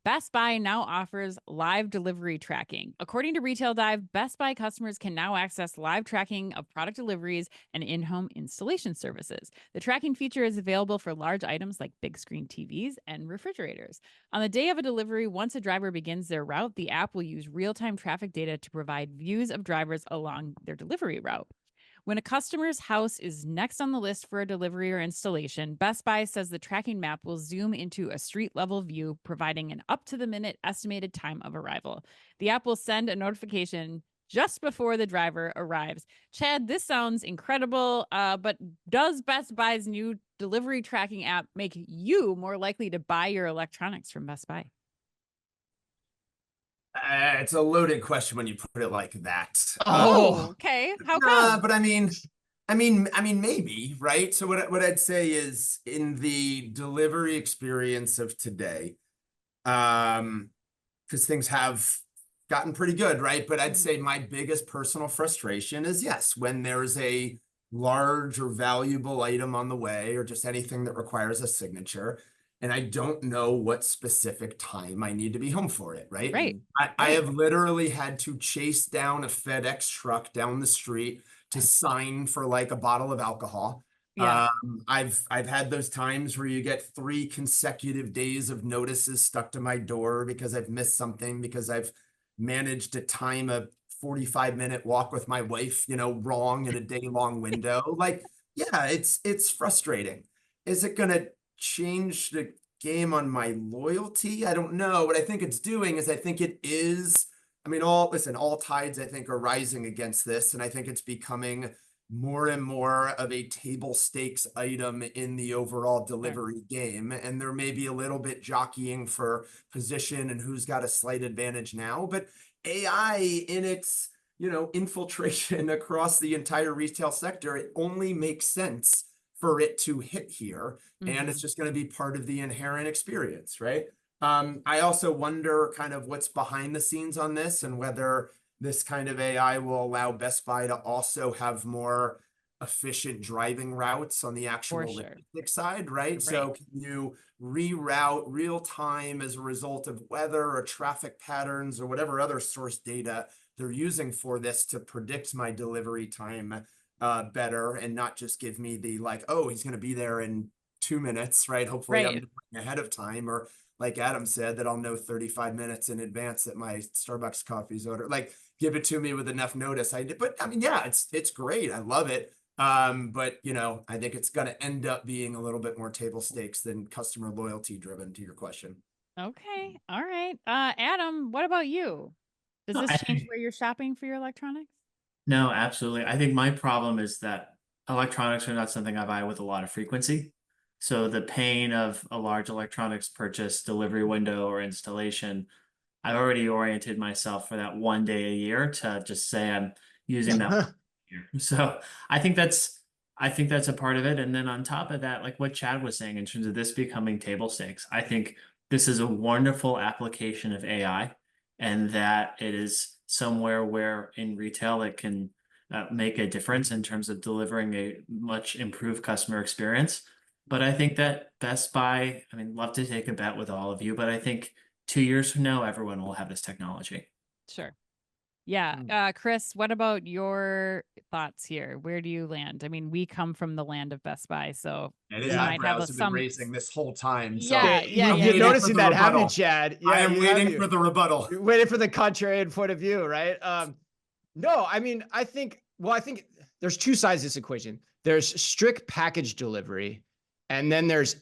Best Buy now offers live delivery tracking. According to Retail Dive, Best Buy customers can now access live tracking of product deliveries and in home installation services. The tracking feature is available for large items like big screen TVs and refrigerators. On the day of a delivery, once a driver begins their route, the app will use real time traffic data to provide views of drivers along their delivery route. When a customer's house is next on the list for a delivery or installation, Best Buy says the tracking map will zoom into a street level view, providing an up to the minute estimated time of arrival. The app will send a notification just before the driver arrives. Chad, this sounds incredible, but does Best Buy's new delivery tracking app make you more likely to buy your electronics from Best Buy? It's a loaded question when you put it like that. Oh, okay. How come? But maybe, right? So what I'd say is in the delivery experience of today, because things have gotten pretty good, right? But I'd say my biggest personal frustration is yes, when there's a large or valuable item on the way, or just anything that requires a signature, and I don't know what specific time I need to be home for it, right? Right. I have literally had to chase down a FedEx truck down the street to sign for like a bottle of alcohol. Yeah. I've had those times where you get 3 consecutive days of notices stuck to my door because I've missed something, because I've managed to time a 45-minute walk with my wife, wrong in a day-long window. Like, yeah, it's frustrating. Is it gonna change the game on my loyalty? I don't know. What I think it's doing is I think it is, all tides I think are rising against this, and I think it's becoming more and more of a table stakes item in the overall delivery game. And there may be a little bit jockeying for position and who's got a slight advantage now, but AI in its, infiltration across the entire retail sector, it only makes sense for it to hit here. And it's just going to be part of the inherent experience, right? I also wonder kind of what's behind the scenes on this, and whether this kind of AI will allow Best Buy to also have more efficient driving routes on the actual logistics side, right? So can you reroute real time as a result of weather or traffic patterns or whatever other source data they're using for this to predict my delivery time better, and not just give me the like, oh, he's going to be there in 2 minutes, right? Hopefully I'm ahead of time, or like Adam said, that I'll know 35 minutes in advance that my Starbucks coffee's ordered. Like, give it to me with enough notice. But yeah, it's great. I love it. But I think it's going to end up being a little bit more table stakes than customer loyalty driven, to your question. Okay. All right. Adam, what about you? Does No, this change where you're shopping for your electronics? no, absolutely. I think my problem is that electronics are not something I buy with a lot of frequency. So the pain of a large electronics purchase, delivery window, or installation, I've already oriented myself for that one day a year to just say I'm using that year. So I think that's a part of it. And then on top of that, like what Chad was saying in terms of this becoming table stakes, I think this is a wonderful application of AI, and that it is somewhere where in retail it can make a difference in terms of delivering a much improved customer experience. But I think that Best Buy, love to take a bet with all of you, but I think 2 years from now, everyone will have this technology. Sure. Yeah. Chris, what about your thoughts here? Where do you land? I mean, we come from the land of Best Buy, so And his eyebrows have been raising this whole time. You're noticing that, haven't you, Chad? Yeah, I am waiting for the rebuttal. You're waiting for the contrarian point of view, right? No, I think there's two sides to this equation. There's strict package delivery, and then there's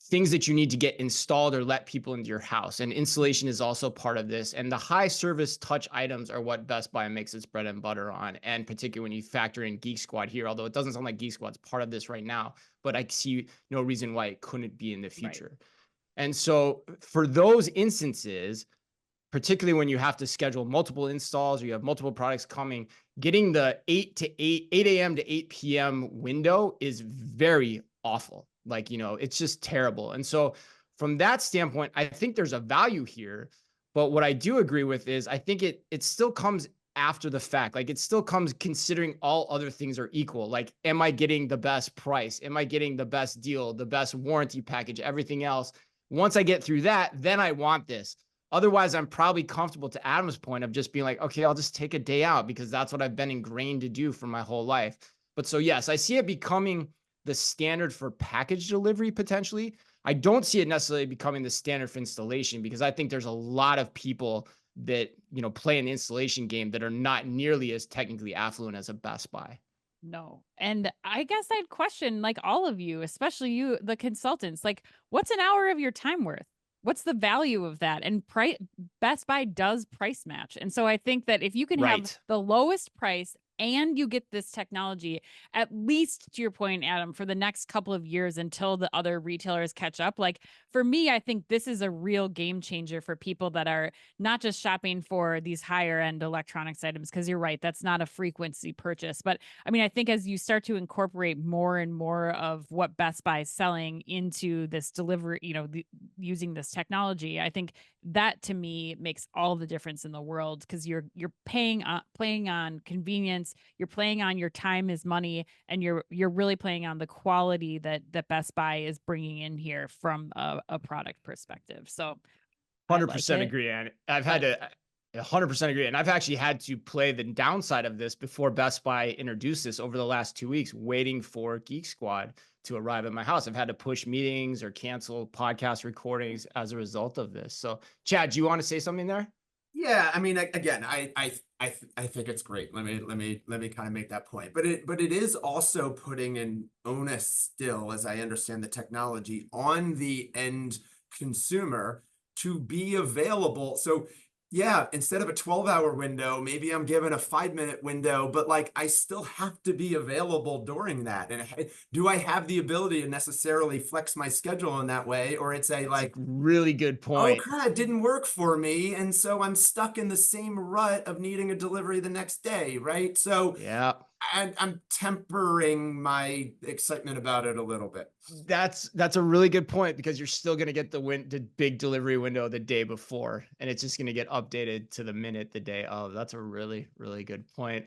things that you need to get installed or let people into your house. And installation is also part of this. And the high service touch items are what Best Buy makes its bread and butter on. And particularly when you factor in Geek Squad here, although it doesn't sound like Geek Squad's part of this right now, but I see no reason why it couldn't be in the future. Right. And so for those instances, particularly when you have to schedule multiple installs or you have multiple products coming, getting the 8 a.m. to 8 p.m. window is very awful. Like, it's just terrible. And so from that standpoint, I think there's a value here. But what I do agree with is I think it still comes after the fact. Like, it still comes considering all other things are equal. Like, am I getting the best price? Am I getting the best deal, the best warranty package, everything else? Once I get through that, then I want this. Otherwise, I'm probably comfortable, to Adam's point, of just being like, okay, I'll just take a day out because that's what I've been ingrained to do for my whole life. But so, yes, I see it becoming the standard for package delivery potentially. I don't see it necessarily becoming the standard for installation, because I think there's a lot of people that, play an installation game that are not nearly as technically affluent as a Best Buy. No. And I guess I'd question, like, all of you, especially you, the consultants, like, what's an hour of your time worth? What's the value of that? And Best Buy does price match. And so I think that if you can have Right. the lowest price and you get this technology, at least to your point, Adam, for the next couple of years until the other retailers catch up, like, for me, I think this is a real game changer for people that are not just shopping for these higher end electronics items. Cause you're right, that's not a frequency purchase. But I mean, I think as you start to incorporate more and more of what Best Buy is selling into this delivery, using this technology, I think that to me makes all the difference in the world, because you're playing on convenience, you're playing on your time is money, and you're really playing on the quality that Best Buy is bringing in here from a product perspective. So I like 100% it. agree. And I've had to 100% agree. And I've actually had to play the downside of this before Best Buy introduced this over the last 2 weeks, waiting for Geek Squad to arrive at my house. I've had to push meetings or cancel podcast recordings as a result of this. So, Chad, do you want to say something there? Yeah, I mean, again, I think it's great. Let me kind of make that point. But it is also putting an onus still, as I understand the technology, on the end consumer to be available. So yeah, instead of a 12-hour window, maybe I'm given a 5-minute window, but like I still have to be available during that. And do I have the ability to necessarily flex my schedule in that way? Or it's a like, Really good oh point. crap, it didn't work for me. And so I'm stuck in the same rut of needing a delivery the next day, right? So Yeah. I'm tempering my excitement about it a little bit. That's a really good point, because you're still going to get the big delivery window the day before, and it's just going to get updated to the minute the day of. That's a really, really good point.